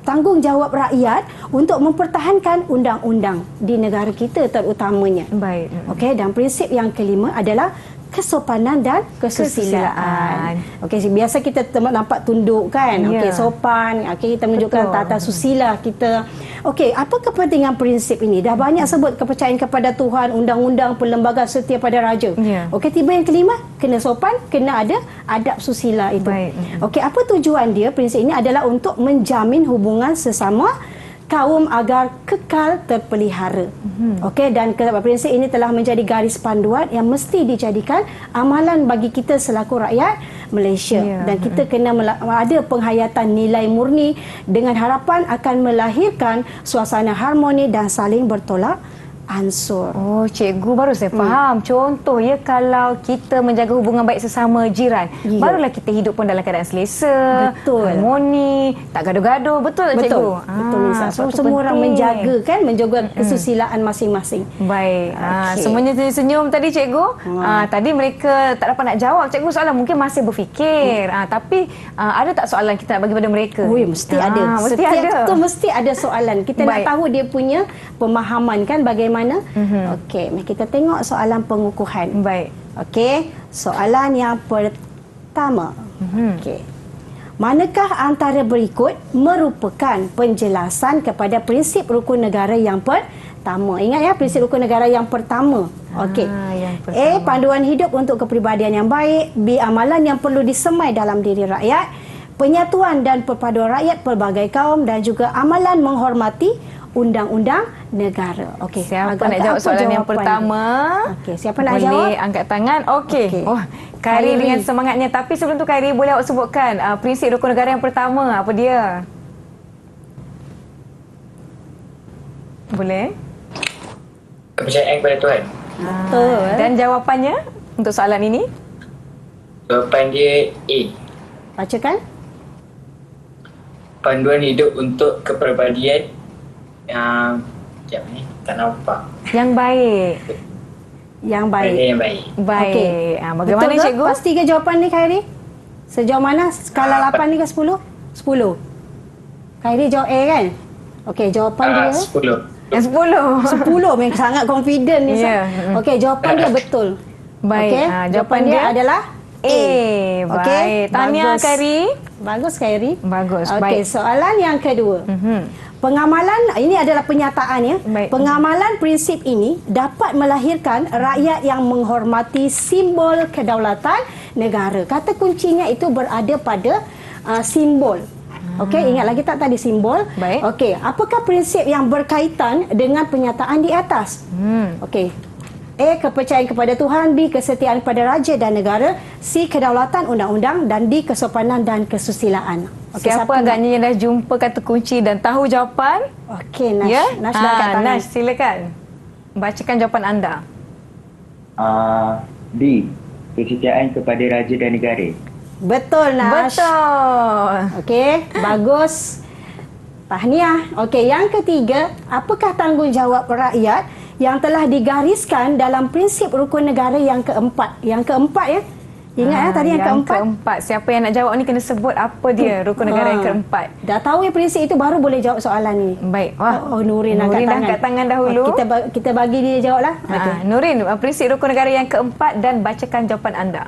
tanggungjawab rakyat untuk mempertahankan undang-undang di negara kita terutamanya. Baik. Okey, dan prinsip yang kelima adalah kesopanan dan kesusilaan. Okey, biasa kita nampak tunduk kan. Okey, sopan. Okey, kita menunjukkan tata susila kita. Okey, apa kepentingan prinsip ini? Dah banyak sebut kepercayaan kepada Tuhan, undang-undang, perlembagaan, setia pada raja. Okey, tiba yang kelima, kena sopan, kena ada adab susila itu. Okey, apa tujuan dia? Prinsip ini adalah untuk menjamin hubungan sesama kaum agar kekal terpelihara. Okey, dan prinsip ini telah menjadi garis panduan yang mesti dijadikan amalan bagi kita selaku rakyat Malaysia. Dan kita kena ada penghayatan nilai murni dengan harapan akan melahirkan suasana harmoni dan saling bertolak ansur. Oh, cikgu, baru saya faham. Contoh ya, kalau kita menjaga hubungan baik sesama jiran, barulah kita hidup pun dalam keadaan selesa, harmoni, tak gaduh-gaduh. Betul tak, cikgu? Betul, Nisa. So, semua orang menjaga kan, menjaga kesusilaan masing-masing. Baik. Semuanya senyum tadi, cikgu. Tadi mereka tak dapat nak jawab, cikgu, soalan mungkin masih berfikir. Tapi ada tak soalan kita nak bagi pada mereka? Mesti ada. Setiap tu mesti ada soalan. Kita nak tahu dia punya pemahaman kan, bagaimana. Okey, mari kita tengok soalan pengukuhan. Baik. Okey, soalan yang pertama. Okey. Manakah antara berikut merupakan penjelasan kepada prinsip rukun negara yang pertama? Ingat ya, prinsip rukun negara yang pertama. Okey. A, panduan hidup untuk kepribadian yang baik. B, amalan yang perlu disemai dalam diri rakyat. Penyatuan dan perpaduan rakyat pelbagai kaum dan juga amalan menghormati undang-undang negara. Okey. Siapa Agak nak jawab apa soalan yang jawapan pertama? dia? Okey, siapa nak boleh jawab? Boleh angkat tangan. Okey. Okey. Oh, Khairi Khairi. dengan semangatnya. Tapi sebelum tu Khairi, boleh awak sebutkan prinsip rukun negara yang pertama, apa dia? Boleh? Kepercayaan kepada Tuhan. Betul. Dan jawapannya untuk soalan ini? Jawapan dia A. Bacakan. Panduan hidup untuk kepribadian sekejap ni, tak nampak. Yang baik. Yang baik. Panduan yang baik. Baik. Okey. Bagaimana Betul ke? cikgu? Pasti ke jawapan ni Khairi? Sejauh mana? Skala 8 ni ke 10? 10. Khairi jawab A kan? Okey, jawapan dia 10. Yang 10. 10 memang sangat confident ni. Ya. Okey, jawapan dia betul. Baik. Okey, Jawapan dia dia adalah A. Okey, Baik. Tahniah bagus. Khairi. Bagus Khairi. Bagus. Okey, Baik. soalan yang kedua. Pengamalan, ini adalah penyataan ya. Baik. Pengamalan prinsip ini dapat melahirkan rakyat yang menghormati simbol kedaulatan negara. Kata kuncinya itu berada pada simbol. Okey, ingat lagi tak tadi simbol? Baik. Okey, apakah prinsip yang berkaitan dengan penyataan di atas? Okey. A. Kepercayaan kepada Tuhan. B. Kesetiaan kepada raja dan negara. C. Kedaulatan undang-undang. Dan D. Kesopanan dan kesusilaan. Okey, Siapa agaknya yang dah jumpa kata kunci dan tahu jawapan? Okey, Nash. Ya? Nash dah angkat tangan. Nash, silakan. Bacakan jawapan anda. D. Kesetiaan kepada raja dan negara. Betul, Nash. Betul. Okey, bagus. Tahniah. Okey, yang ketiga, apakah tanggungjawab rakyat yang telah digariskan dalam prinsip rukun negara yang keempat? Yang keempat ya. Ingat tadi yang keempat. keempat. Siapa yang nak jawab ni kena sebut apa dia rukun negara yang keempat. Dah tahu ya prinsip itu baru boleh jawab soalan ni. Baik. Wah. Oh, Nurin angkat dah tangan. angkat tangan dahulu. Kita bagi dia jawablah. Okey. Nurin, prinsip rukun negara yang keempat dan bacakan jawapan anda.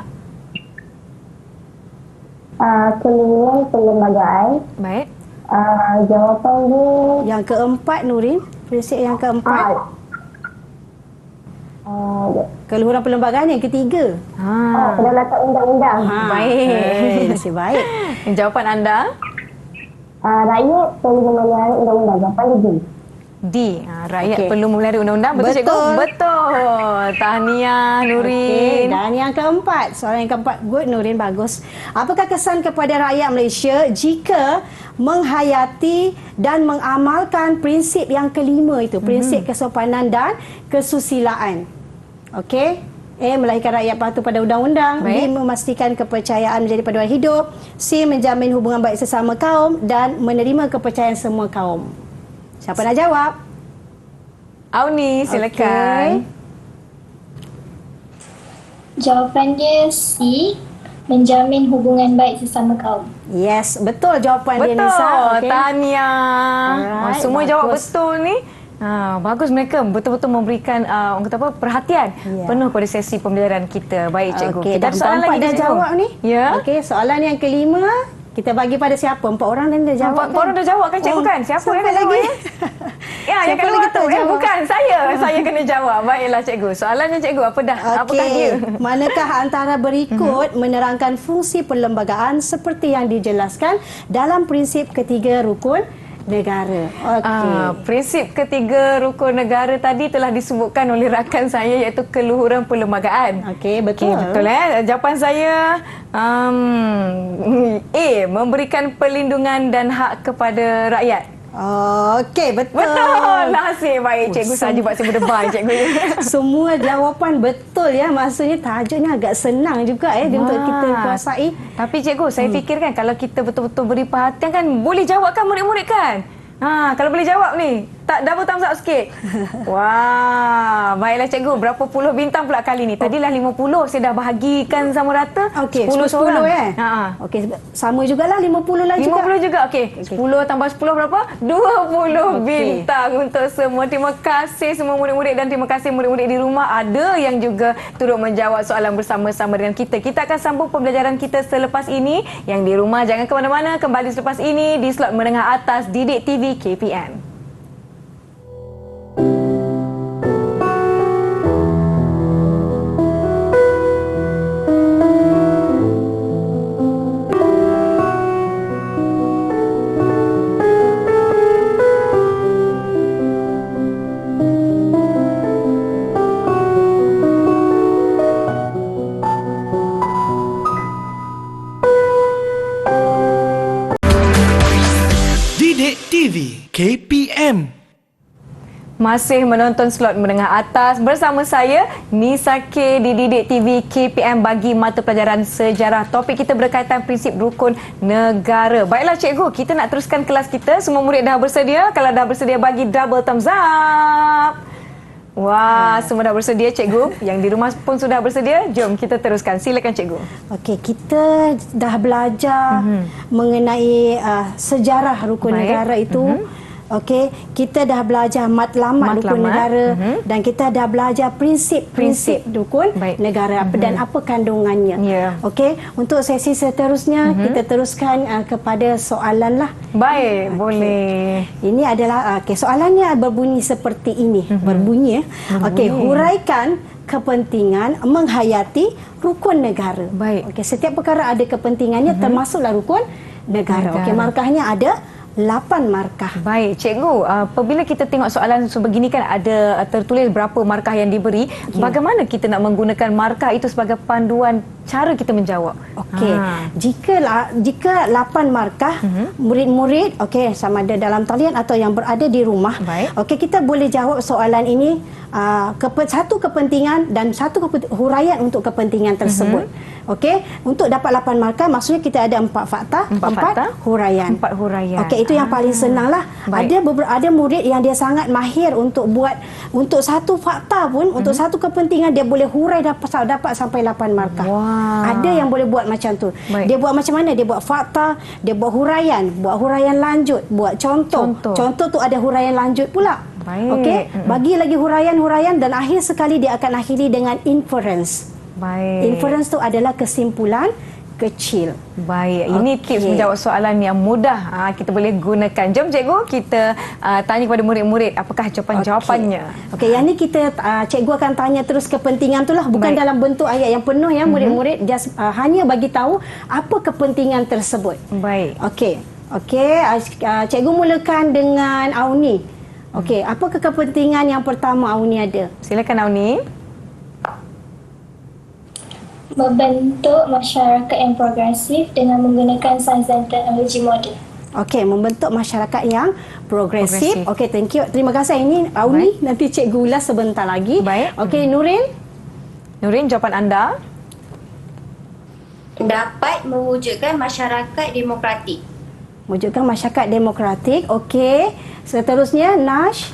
Keliminan perlembagaan. Baik. Jawapan dia Yang keempat Nurin, prinsip yang keempat. Keluhuran perlembagaan yang ketiga. kedaulatan undang-undang. Baik. Nasib baik. Jawapan anda? Rakyat perlu memelihara undang-undang. Jawapan dia D. D. Rakyat Okey. perlu memelihara undang-undang. Betul, cikgu? Betul. Betul. Tahniah Okey, Nurin. dan yang keempat, soalan yang keempat, good Nurin, bagus. Apakah kesan kepada rakyat Malaysia jika menghayati dan mengamalkan prinsip yang kelima itu, prinsip kesopanan dan kesusilaan? Okey. A. Melahirkan rakyat patuh pada undang-undang. B. Baik. Memastikan kepercayaan menjadi paduan hidup. C. Menjamin hubungan baik sesama kaum. Dan menerima kepercayaan semua kaum. Siapa nak jawab? Auni, silakan. Jawapan dia C. Menjamin hubungan baik sesama kaum. Yes, betul jawapan dia, Betul. Nisa. Okey. Tahniah. Alright, Semua jawab bagus. betul ni. Bagus mereka betul-betul memberikan orang kata apa, perhatian penuh pada sesi pembelajaran kita. Baik cikgu. Okey, Kita dah ada soalan empat lagi dah cikgu. jawab ni. Ya. Okey, soalan yang kelima kita bagi pada siapa? 4 orang dan dah jawab. Empat orang dah jawab kan cikgu kan? Siapa yang nak lagi? jawab, ya? Ya, yang Siapa kat lagi luar tak tu. jawab? Bukan, saya kena jawab. Baiklah cikgu. Soalannya cikgu, apa dah? Apakah dia? Manakah antara berikut menerangkan fungsi perlembagaan seperti yang dijelaskan dalam prinsip ketiga rukun negara? Okey. Prinsip ketiga rukun negara tadi telah disebutkan oleh rakan saya iaitu keluhuran perlembagaan. Okey, betul. Betul jawapan saya A. Memberikan perlindungan dan hak kepada rakyat. Okey, betul. Betul. Nasib baik cikgu saja buat saya berdebar cikgu. Semua jawapan betul ya. Maksudnya tajuknya agak senang juga untuk kita kuasai. Tapi cikgu, saya fikirkan kalau kita betul-betul beri perhatian kan boleh jawabkan murid-murid kan? Kalau boleh jawab ni, tak double thumbs up sikit. Wah, baiklah cikgu. Berapa puluh bintang pula kali ni? Tadilah 50, saya dah bahagikan sama rata. Okey, 10 seorang. Okey, sama jugalah 50 lah 50 juga. Okey. 10 tambah 10 berapa? 20 bintang untuk semua. Terima kasih semua murid-murid dan terima kasih murid-murid di rumah. Ada yang juga turut menjawab soalan bersama-sama dengan kita. Kita akan sambung pembelajaran kita selepas ini. Yang di rumah jangan ke mana-mana. Kembali selepas ini di slot menengah atas Didik TV KPM. KPM. Masih menonton slot menengah atas bersama saya Nisa K di Didik TV KPM bagi mata pelajaran sejarah. Topik kita berkaitan prinsip rukun negara. Baiklah cikgu, kita nak teruskan kelas kita. Semua murid dah bersedia? Kalau dah bersedia bagi double thumbs up. Wah, semua dah bersedia cikgu. Yang di rumah pun sudah bersedia. Jom kita teruskan. Silakan cikgu. Okey, kita dah belajar mengenai sejarah rukun negara itu. Okey, kita dah belajar matlamat rukun negara dan kita dah belajar prinsip rukun negara dan apa kandungannya. Okey, untuk sesi seterusnya kita teruskan kepada soalan lah. Baik, boleh. Ini adalah soalannya berbunyi seperti ini. Berbunyi. Okey, huraikan kepentingan menghayati rukun negara. Baik. Okey, setiap perkara ada kepentingannya termasuklah rukun negara. Okey, markahnya ada 8 markah. Baik, cikgu, apabila kita tengok soalan sebegini kan ada tertulis berapa markah yang diberi. Bagaimana kita nak menggunakan markah itu sebagai panduan cara kita menjawab? Okey, jika 8 markah, murid-murid sama ada dalam talian atau yang berada di rumah, okey, kita boleh jawab soalan ini satu kepentingan dan satu huraian untuk kepentingan tersebut. Okey, untuk dapat 8 markah maksudnya kita ada 4 fakta, 4 huraian. 4 huraian. Okey, itu yang paling senanglah. Ada murid yang dia sangat mahir untuk buat untuk satu fakta pun, untuk satu kepentingan dia boleh hurai dapat sampai 8 markah. Ada yang boleh buat macam tu. Dia buat macam mana? Dia buat fakta, dia buat huraian lanjut, buat contoh. Contoh tu ada huraian lanjut pula. Okey, bagi lagi huraian dan akhir sekali dia akan akhiri dengan inference. Inference tu adalah kesimpulan kecil. Baik, ini tips menjawab soalan yang mudah kita boleh gunakan. Jom cikgu, kita tanya kepada murid-murid apakah jawapan-jawapannya. Okey, yang ni kita cikgu akan tanya terus kepentingan tu lah, bukan dalam bentuk ayat yang penuh ya. Murid-murid just hanya bagi tahu apa kepentingan tersebut. Baik. Okey, cikgu mulakan dengan Auni. Okey, apa kepentingan yang pertama Auni ada? Silakan Auni. Membentuk masyarakat yang progresif dengan menggunakan sains dan teknologi moden. Okey, membentuk masyarakat yang progresif. Okey, thank you. Terima kasih. Ini Auni, nanti cikgu ulas sebentar lagi. Baik. Okey, Nurin. Nurin, jawapan anda? Dapat mewujudkan masyarakat demokratik. Wujudkan masyarakat demokratik. Okey. Seterusnya, Nash.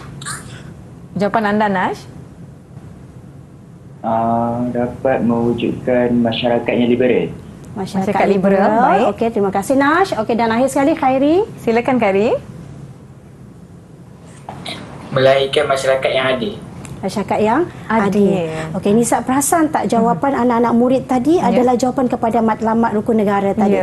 Jawapan anda, Nash? Dapat mewujudkan masyarakat yang liberal. Masyarakat liberal. Baik. Okey, terima kasih Nash. Okey, dan akhir sekali Khairi. Silakan Khairi. Melahirkan masyarakat yang adil. Masyarakat yang adil. Okey, Nisa perasan tak jawapan anak-anak murid tadi adalah jawapan kepada matlamat rukun negara tadi.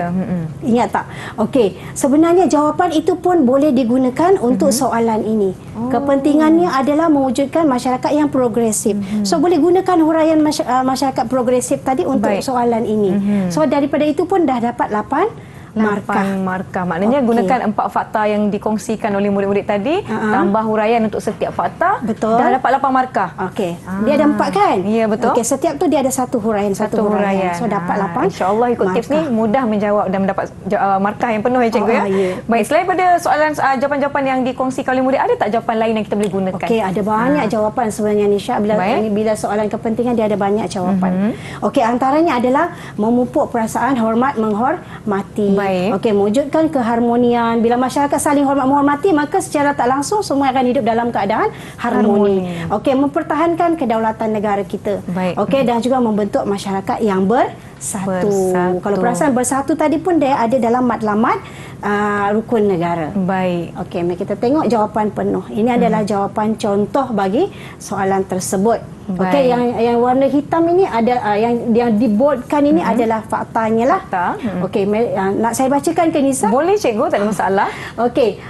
Ingat tak? Okey, sebenarnya jawapan itu pun boleh digunakan untuk soalan ini. Kepentingannya adalah mewujudkan masyarakat yang progresif. So boleh gunakan huraian masyarakat progresif tadi untuk soalan ini. So daripada itu pun dah dapat 8 markah. Maknanya gunakan 4 fakta yang dikongsikan oleh murid-murid tadi, tambah huraian untuk setiap fakta. Betul. Dah dapat 8 markah. Okey. Dia ada 4 kan? Ya, betul. Okey, setiap tu dia ada satu huraian. So dapat 8. InsyaAllah ikut tips ni mudah menjawab dan mendapat markah yang penuh ya cikgu ya. Baik, selain pada soalan jawapan-jawapan yang dikongsikan oleh murid, ada tak jawapan lain yang kita boleh gunakan? Okey, ada banyak jawapan sebenarnya Nisha. Bila soalan kepentingan dia ada banyak jawapan. Okey, antaranya adalah memupuk perasaan hormat menghormati. Okey, mewujudkan keharmonian. Bila masyarakat saling hormat menghormati, maka secara tak langsung semua akan hidup dalam keadaan harmoni. Okey, mempertahankan kedaulatan negara kita. Okey, dan juga membentuk masyarakat yang bersatu. Kalau perasaan bersatu tadi pun dia ada dalam matlamat rukun negara. Baik. Okey, mari kita tengok jawapan penuh. Ini adalah jawapan contoh bagi soalan tersebut. Okey, yang warna hitam ini ada yang diboldkan ini adalah faktanya lah. Okey, nak saya bacakan ke Nisa? Boleh cikgu, tak ada masalah. Okey,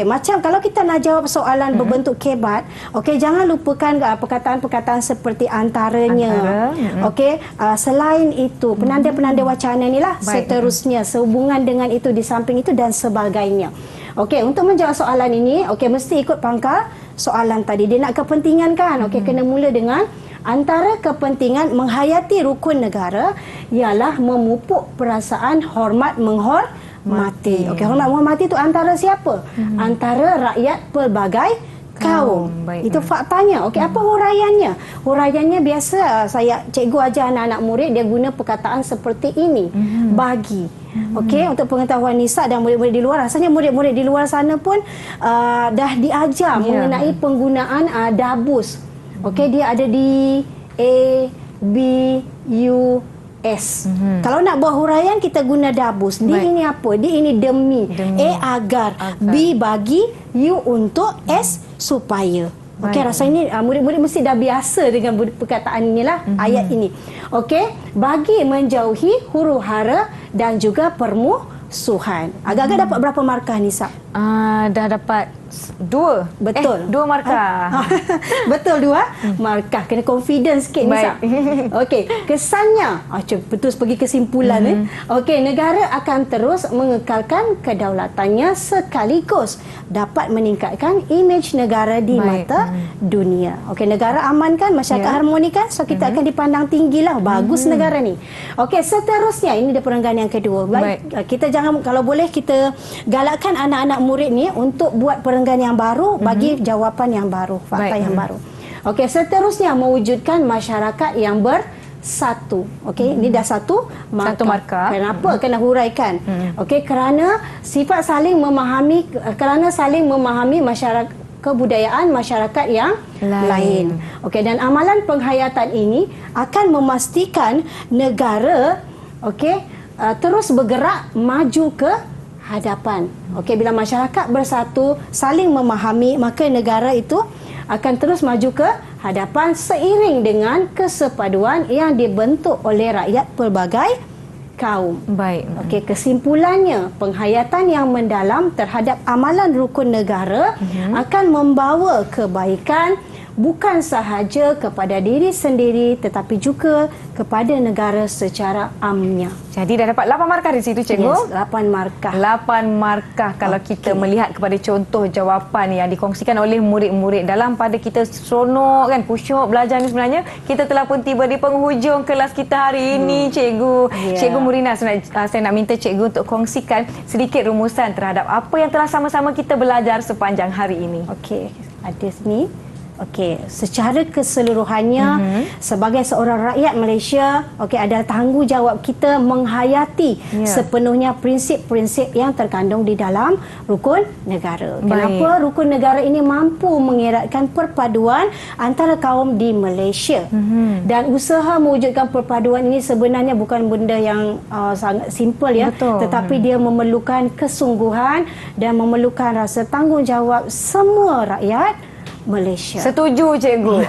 macam kalau kita nak jawab soalan berbentuk kebat, okey, jangan lupakan perkataan-perkataan seperti antaranya. Okey, selain itu penanda-penanda wacana inilah seterusnya sehubungan dengan itu, di samping itu dan sebagainya. Okey, untuk menjawab soalan ini, okey, mesti ikut pangkal soalan tadi. Dia nak kepentingan kan? Okey, kena mula dengan antara kepentingan menghayati rukun negara ialah memupuk perasaan hormat mati. Okey, hormat menghormati itu antara siapa? Antara rakyat pelbagai kaum. Baik. Itu faktanya. Okey, apa huraiannya? Huraiannya biasa cikgu ajar anak-anak murid, dia guna perkataan seperti ini. Bagi. Okey, untuk pengetahuan Nisa dan murid-murid di luar, rasanya murid-murid di luar sana pun dah diajar mengenai penggunaan dabus. Okey, dia ada di A, B, U, S. Kalau nak buat huraian kita guna dabus. D ini apa? D ini demi. A agar. B bagi. U untuk. S supaya. Okey, rasanya murid-murid mesti dah biasa dengan perkataan inilah, ayat ini. Okey, bagi menjauhi huru-hara dan juga permusuhan. Agak-agak dapat berapa markah Nisa? Dah dapat 2. Betul. 2 markah. Betul, 2 markah. Kena confidence sikit Nisa. Okey, kesannya, betul pergi kesimpulan Okey, negara akan terus mengekalkan kedaulatannya sekaligus dapat meningkatkan imej negara di mata dunia. Okey, negara aman kan, masyarakat harmoni kan, so kita akan dipandang tinggilah. Bagus negara ni. Okey, seterusnya ini dia perenggan yang kedua. Baik, kita jangan, kalau boleh kita galakkan anak-anak murid ni untuk buat perenggan yang baru, bagi jawapan yang baru, fakta yang baru. Okey, seterusnya mewujudkan masyarakat yang bersatu. Okey, ini dah satu markah. Kenapa kena huraikan? Okey, kerana sifat saling memahami, masyarakat, kebudayaan masyarakat yang lain. Okey, dan amalan penghayatan ini akan memastikan negara terus bergerak maju ke hadapan. Okey, bila masyarakat bersatu, saling memahami, maka negara itu akan terus maju ke hadapan seiring dengan kesepaduan yang dibentuk oleh rakyat pelbagai kaum. Baik. Okey, kesimpulannya, penghayatan yang mendalam terhadap amalan rukun negara akan membawa kebaikan bukan sahaja kepada diri sendiri tetapi juga kepada negara secara amnya. Jadi dah dapat 8 markah di situ cikgu. Yes, 8 markah. 8 markah kalau kita melihat kepada contoh jawapan yang dikongsikan oleh murid-murid dalam pada kita seronok kan, kusyuk belajar ni. Sebenarnya kita telah pun tiba di penghujung kelas kita hari ini cikgu. Cikgu Murina, saya nak minta cikgu untuk kongsikan sedikit rumusan terhadap apa yang telah sama-sama kita belajar sepanjang hari ini. Okey, ada sini. Okey, secara keseluruhannya sebagai seorang rakyat Malaysia, adalah tanggungjawab kita menghayati sepenuhnya prinsip-prinsip yang terkandung di dalam rukun negara. Kenapa rukun negara ini mampu mengeratkan perpaduan antara kaum di Malaysia. Dan usaha mewujudkan perpaduan ini sebenarnya bukan benda yang sangat simple tetapi dia memerlukan kesungguhan dan memerlukan rasa tanggungjawab semua rakyat Malaysia. Setuju cikgu.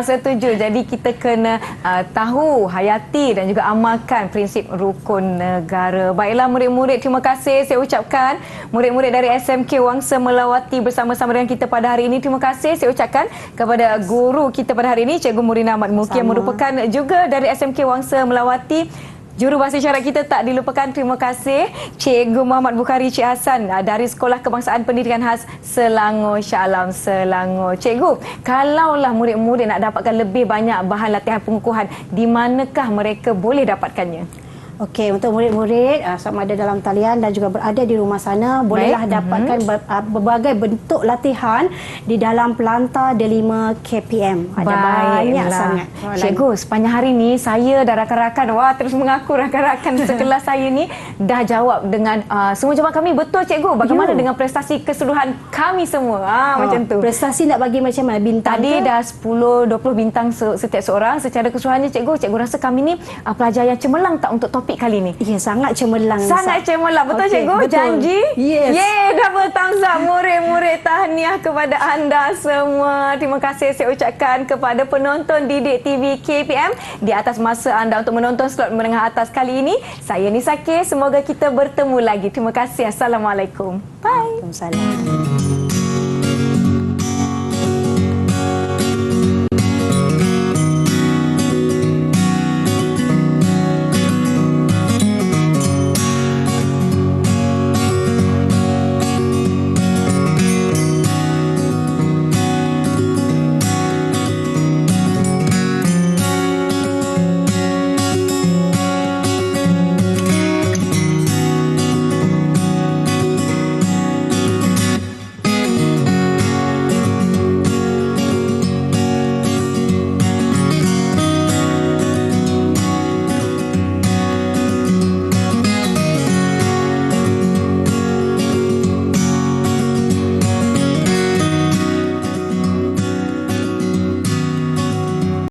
Setuju. Jadi kita kena tahu, hayati dan juga amalkan prinsip rukun negara. Baiklah murid-murid, terima kasih saya ucapkan. Murid-murid dari SMK Wangsa Melawati bersama-sama dengan kita pada hari ini. Terima kasih saya ucapkan kepada guru kita pada hari ini, Cikgu Murina Ahmad Muki, yang merupakan juga dari SMK Wangsa Melawati. Juru bahasa isyarat kita tak dilupakan. Terima kasih Cikgu Muhammad Bukhari Cik Hassan dari Sekolah Kebangsaan Pendidikan Khas Selangor, Shah Alam, Selangor. Cikgu, kalaulah murid-murid nak dapatkan lebih banyak bahan latihan pengukuhan, di manakah mereka boleh dapatkannya? Okey, untuk murid-murid sama ada dalam talian dan juga berada di rumah sana, bolehlah dapatkan berbagai bentuk latihan di dalam Pelantar Delima KPM. Ada banyak sangat. Cikgu, sepanjang hari ni saya dan rakan-rakan, terus mengaku rakan-rakan sekelas saya ni dah jawab dengan semua jawapan kami betul cikgu. Bagaimana dengan prestasi keseluruhan kami semua? Macam tu. Prestasi nak bagi macam mana? Bintang tadi dah 10-20 bintang setiap seorang. Secara keseluruhannya cikgu rasa kami ni pelajar yang cemerlang tak untuk topik kali ni? Ya, sangat cemerlang. Sangat cemerlang. Betul cikgu? Betul. Janji? Yes. Double thumbs up murid-murid. Tahniah kepada anda semua. Terima kasih saya ucapkan kepada penonton Didik TV KPM di atas masa anda untuk menonton slot menengah atas kali ini. Saya Nisa K. Semoga kita bertemu lagi. Terima kasih. Assalamualaikum. Bye. Waalaikumsalam.